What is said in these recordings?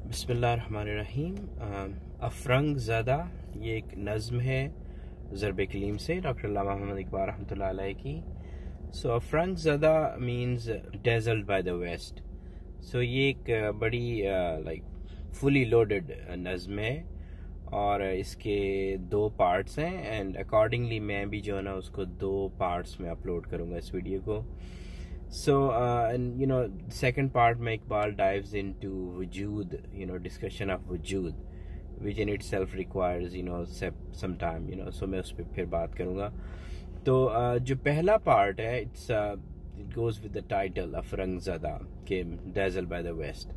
बिस्मिल्लाहिर्रहमानिर्रहीम। अफरंग ज़ादा, ये एक नज़्म है ज़र्ब-ए-कलीम से, डॉक्टर अल्लामा इक़बाल रहमतुल्लाह अलैह की। सो अफरंग ज़ादा मीन्स डेज़ल्ट बाय द वेस्ट। सो ये एक बड़ी लाइक फुली लोडेड नज़्म है और इसके दो पार्ट्स हैं एंड अकॉर्डिंगली मैं भी जो है ना उसको दो पार्ट्स में अपलोड करूँगा इस वीडियो को। So, and second part में Iqbal dives into wujud, discussion of wujud, which in itself requires, some time, so मैं उस पर फिर बात करूँगा। तो जो पहला part है, it goes with the title Afrang Zada के Dazzled by the West.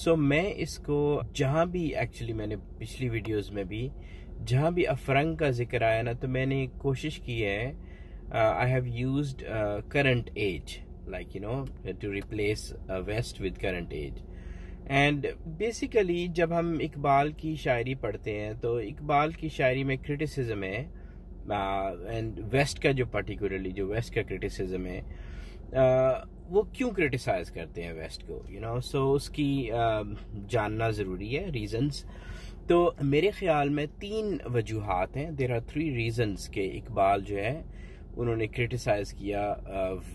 So मैं इसको जहाँ भी actually मैंने पिछली वीडियोस में भी जहाँ भी अफरंग का जिक्र आया ना, तो मैंने कोशिश की है I have used current age, like to replace West with current age. And basically जब हम इकबाल की शायरी पढ़ते हैं तो इकबाल की शायरी में क्रिटिसिज्म है एंड वेस्ट का जो पर्टिकुलरली जो वेस्ट का क्रिटिसिज्म है वो क्यों क्रिटिसाइज करते हैं वेस्ट को, सो उसकी जानना ज़रूरी है रीजंस। तो मेरे ख्याल में तीन वजूहात हैं, देयर आर 3 रीजंस के इकबाल जो है उन्होंने क्रिटिसाइज किया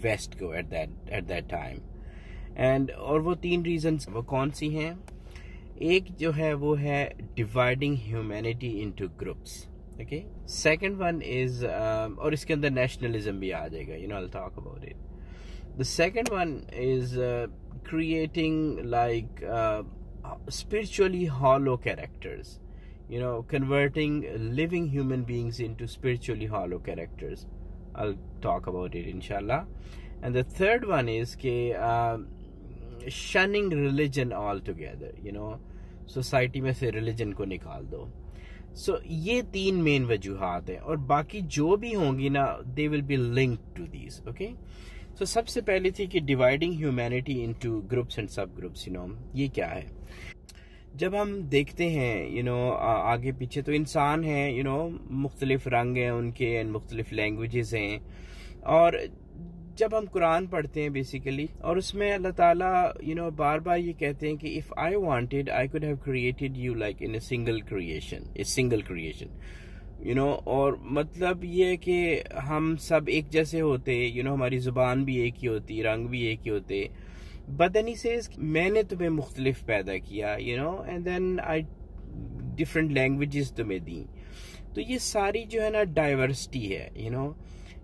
वेस्ट को एट दैट टाइम। एंड और वो 3 रीजंस वो कौन सी हैं? एक जो है वो है dividing humanity into groups, okay. Second one is और इसके अंदर नेशनलिज्म भी आ जाएगा, I will talk about it. The second one is creating like spiritually hollow characters, converting living human beings into spiritually hollow characters. I'll talk about it inshallah. And the third one is shunning religion altogether, society में से religion को निकाल दो। So ये 3 main वजूहात हैं और बाकी जो भी होंगी ना they will be linked to these, okay? So सबसे पहली थी कि dividing humanity into groups and subgroups, ये क्या है? जब हम देखते हैं आगे पीछे तो इंसान है, मुख्तलिफ रंग हैं उनके एंड मुख्तलिफ लैंग्वेजेस हैं। और जब हम कुरान पढ़ते हैं बेसिकली और उसमें अल्लाह ताला बार बार ये कहते हैं कि if I wanted I could have created you like in a single creation, और मतलब ये है कि हम सब एक जैसे होते, हमारी जुबान भी एक ही होती, रंग भी एक ही होते, but then he says मैंने तुम्हें मुख्तलिफ पैदा किया, and then I different languages तुम्हें दी। तो ये सारी जो है ना डाइवर्सिटी है,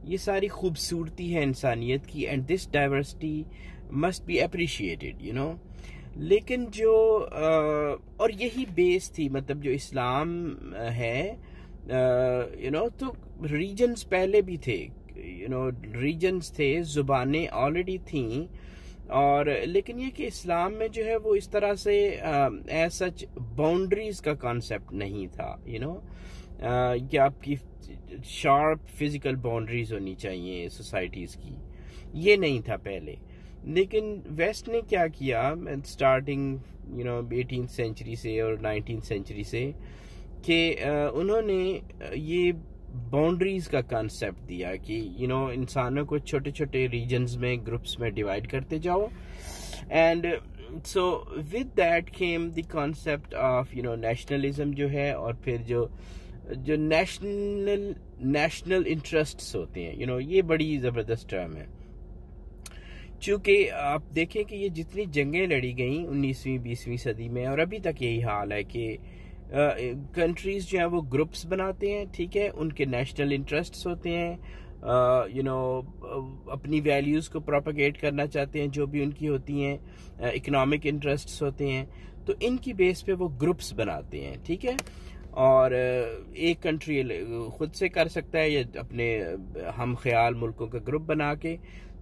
ये सारी खूबसूरती है इंसानियत की and this diversity must be appreciated, लेकिन जो और यही बेस थी, मतलब जो इस्लाम है, तो रीजन्स पहले भी थे, रीजन्स थे, जुबानें ऑलरेडी थी, और लेकिन ये कि इस्लाम में जो है वो इस तरह से एज सच बाउंड्रीज का कॉन्सेप्ट नहीं था, कि आपकी शार्प फिजिकल बाउंड्रीज होनी चाहिए सोसाइटीज की, ये नहीं था पहले। लेकिन वेस्ट ने क्या किया स्टार्टिंग 18th सेंचुरी से और 19th सेंचुरी से कि उन्होंने ये बाउंड्रीज का कॉन्सेप्ट दिया कि इंसानों को छोटे छोटे रीजन्स में ग्रुप्स में डिवाइड करते जाओ। And so with that came the concept of nationalism जो है, और फिर जो नेशनल इंटरेस्ट्स होते हैं, ये बड़ी जबरदस्त टर्म है। चूंकि आप देखें कि ये जितनी जंगें लड़ी गई 19वीं 20वीं सदी में और अभी तक यही हाल है कि कंट्रीज जो है वो ग्रुप्स बनाते हैं, ठीक है, उनके नेशनल इंटरेस्ट्स होते हैं, अपनी वैल्यूज को प्रोपेगेट करना चाहते हैं जो भी उनकी होती हैं, इकोनॉमिक इंटरेस्ट्स होते हैं, तो इनकी बेस पे वो ग्रुप्स बनाते हैं, ठीक है। और एक कंट्री खुद से कर सकता है या अपने हम ख्याल मुल्कों का ग्रुप बना के,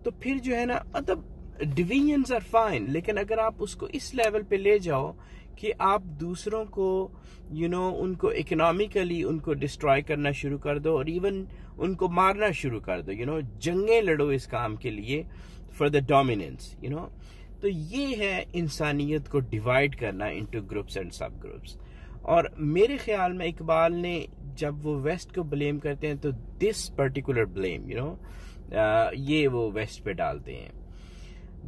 तो फिर जो है ना मतलब डिवीजन्स आर फाइन, लेकिन अगर आप उसको इस लेवल पे ले जाओ कि आप दूसरों को उनको इकोनॉमिकली उनको डिस्ट्रॉय करना शुरू कर दो और इवन उनको मारना शुरू कर दो, जंगें लड़ो इस काम के लिए फॉर द डोमिनेंस, तो ये है इंसानियत को डिवाइड करना इनटू ग्रुप्स एंड सब ग्रुप्स। और मेरे ख्याल में इकबाल ने जब वो वेस्ट को ब्लेम करते हैं तो दिस पर्टिकुलर ब्लेम ये वो वेस्ट पे डालते हैं।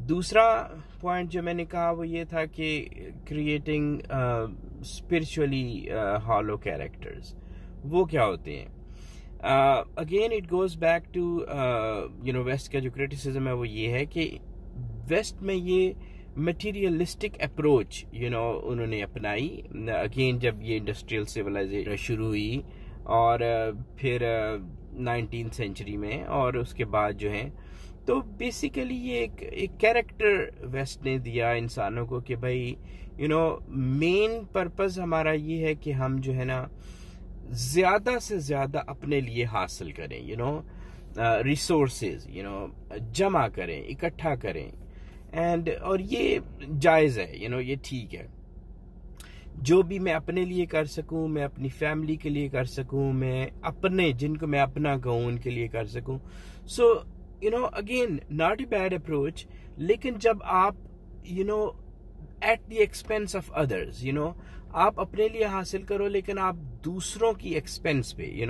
दूसरा पॉइंट जो मैंने कहा वो ये था कि क्रिएटिंग स्पिरिचुअली हॉलो कैरेक्टर्स, वो क्या होते हैं? Again it goes back to west का जो क्रिटिसिज्म है वो ये है कि वेस्ट में ये मटीरियलिस्टिक अप्रोच उन्होंने अपनाई। अगेन जब ये इंडस्ट्रियल सिविलाइजेशन शुरू हुई और फिर 19th सेंचुरी में, और उसके बाद जो है तो बेसिकली ये एक कैरेक्टर वेस्ट ने दिया इंसानों को कि भाई मेन पर्पस हमारा ये है कि हम जो है ना ज्यादा से ज्यादा अपने लिए हासिल करें, रिसोर्सेज जमा करें, इकट्ठा करें, और ये जायज है, ये ठीक है। जो भी मैं अपने लिए कर सकूं, मैं अपनी फैमिली के लिए कर सकूं, मैं अपने जिनको मैं अपना कहूं उनके लिए कर सकूं। So again not a bad approach, लेकिन जब आप at the expense of others, आप अपने लिए हासिल करो लेकिन आप दूसरों की एक्सपेंस पे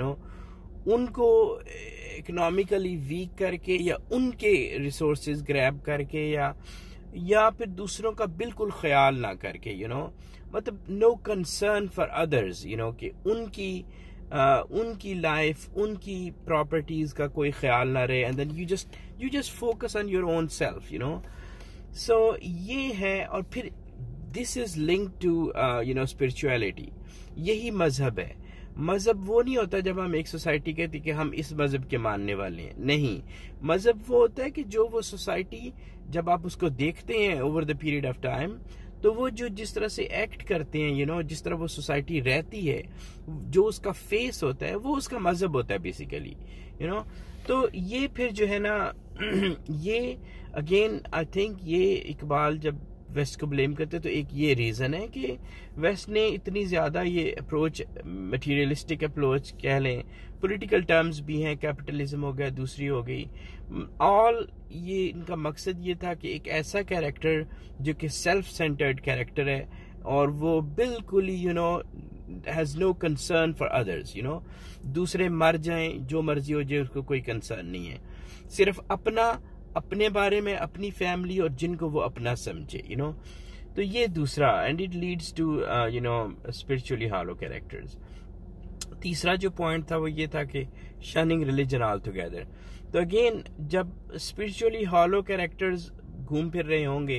उनको इकोनॉमिकली वीक करके या उनके रिसोर्सेज ग्रैब करके या फिर दूसरों का बिल्कुल ख्याल ना करके, मतलब नो कंसर्न फॉर अदर्स, कि उनकी लाइफ, उनकी प्रॉपर्टीज का कोई ख्याल ना रहे, and then you just focus on your own self, so ये है। और फिर this is linked to spirituality. यही मजहब है। मजहब वो नहीं होता जब हम एक सोसाइटी कहती कि हम इस मजहब के मानने वाले हैं, नहीं। मजहब वो होता है कि जो वो सोसाइटी जब आप उसको देखते हैं over the period of time, तो वो जो जिस तरह से एक्ट करते हैं, जिस तरह वो सोसाइटी रहती है, जो उसका फेस होता है, वो उसका मजहब होता है बेसिकली, तो ये फिर जो है ना ये अगेन आई थिंक ये इकबाल जब वेस्ट को ब्लेम करते तो एक ये रीजन है कि वेस्ट ने इतनी ज्यादा ये अप्रोच, मटीरियलिस्टिक अप्रोच कह लें, पॉलिटिकल टर्म्स भी हैं, कैपिटलिज्म हो गया, दूसरी हो गई, ऑल ये इनका मकसद ये था कि एक ऐसा कैरेक्टर जो कि सेल्फ सेंटर्ड कैरेक्टर है और वो बिल्कुल ही has no concern for others, दूसरे मर जाएं, जो मर्जी हो जाए, उसको कोई कंसर्न नहीं है, सिर्फ अपने बारे में, अपनी फैमिली और जिनको वो अपना समझे, तो ये दूसरा, and it leads to spiritually hollow characters. तीसरा जो पॉइंट था वो ये था कि शनिंग रिलीजन ऑल टुगेदर। तो अगेन जब स्पिरिचुअली हॉलो कैरेक्टर्स घूम फिर रहे होंगे,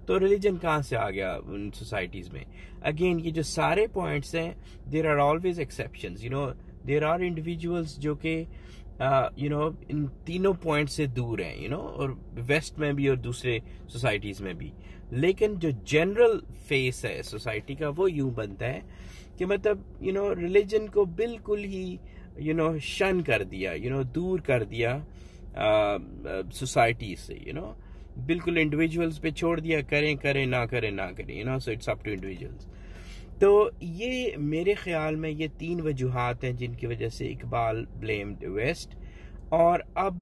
तो रिलीजन कहाँ से आ गया उन सोसाइटीज में? अगेन ये जो सारे पॉइंट्स हैं, there are always exceptions, there are individuals जो कि इन तीनों पॉइंट से दूर हैं, और वेस्ट में भी और दूसरे सोसाइटीज में भी। लेकिन जो जनरल फेस है सोसाइटी का वो यूं बनता है कि मतलब रिलीजन को बिल्कुल ही शन कर दिया, दूर कर दिया सोसाइटी से, बिल्कुल इंडिविजुअल्स पे छोड़ दिया, करें ना करें, so it's up to individuals. तो ये मेरे ख्याल में ये 3 वजूहात हैं जिनकी वजह से इकबाल ब्लेम्ड वेस्ट। और अब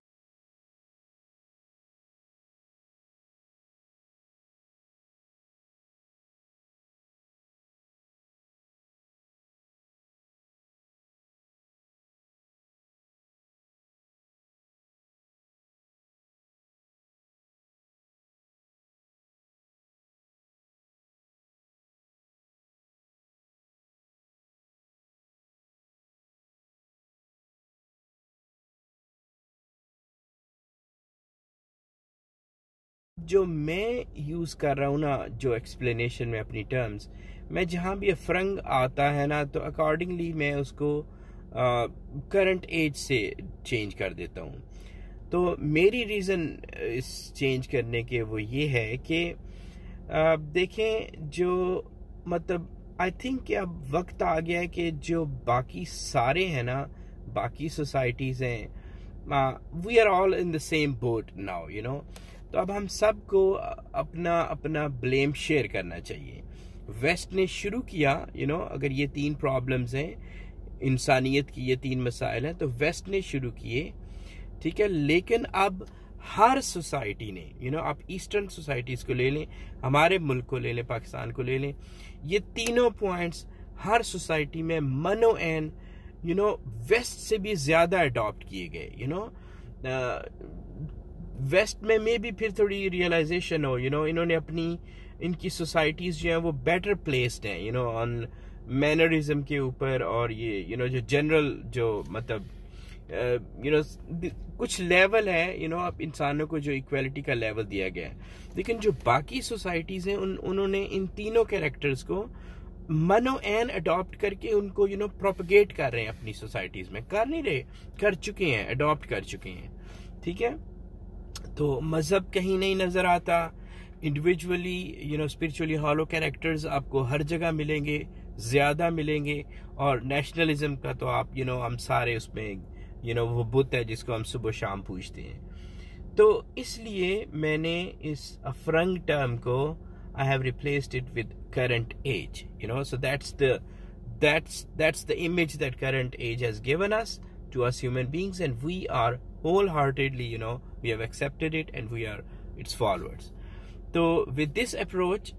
जो मैं यूज कर रहा हूँ ना, जो एक्सप्लेनेशन में अपनी टर्म्स, मैं जहाँ भी अफरंग आता है ना, तो अकॉर्डिंगली मैं उसको करंट एज से चेंज कर देता हूँ। तो मेरी रीज़न इस चेंज करने के वो ये है कि देखें, जो मतलब आई थिंक कि अब वक्त आ गया है कि जो बाकी सारे हैं ना, बाकी सोसाइटीज़ हैं, we are all in the same boat now, तो अब हम सबको अपना ब्लेम शेयर करना चाहिए। वेस्ट ने शुरू किया, अगर ये 3 प्रॉब्लम्स हैं, इंसानियत की ये 3 मसाइल हैं, तो वेस्ट ने शुरू किए, ठीक है। लेकिन अब हर सोसाइटी ने, आप ईस्टर्न सोसाइटीज को ले लें, हमारे मुल्क को ले लें, पाकिस्तान को ले लें, ये तीनों पॉइंट्स हर सोसाइटी में मनो एन वेस्ट से भी ज्यादा अडॉप्ट किए गए। वेस्ट में मे भी फिर थोड़ी रियलाइजेशन हो, इन्होंने अपनी इनकी सोसाइटीज जो हैं वो बेटर प्लेस्ड हैं ऑन मैनरिज्म के ऊपर, और ये जो जनरल जो मतलब कुछ लेवल है अब इंसानों को जो इक्वालिटी का लेवल दिया गया है, लेकिन जो बाकी सोसाइटीज हैं उन्होंने इन तीनों कैरेक्टर्स को मनो एन अडॉप्ट करके उनको प्रोपगेट कर रहे हैं अपनी सोसाइटीज में, कर नहीं रहे, कर चुके हैं, अडॉप्ट कर चुके हैं। ठीक है, तो मजहब कहीं नहीं नजर आता, इंडिविजुअली स्पिरिचुअली हॉलो कैरेक्टर्स आपको हर जगह मिलेंगे, ज्यादा मिलेंगे, और नेशनलिज्म का तो आप हम सारे उसमें वो बुत है जिसको हम सुबह शाम पूछते हैं। तो इसलिए मैंने इस अफरंग टर्म को I have replaced it with current age, so that's the image that current age has given us to us human beings, and we are wholeheartedly we have accepted it and we are its followers. So with this approach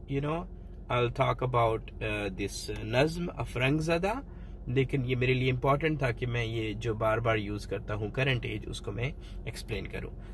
I'll talk about this nazm Afrang Zada, लेकिन ये मेरे लिए important था कि मैं ये जो बार बार use करता हूँ करंट एज उसको मैं एक्सप्लेन करूँ।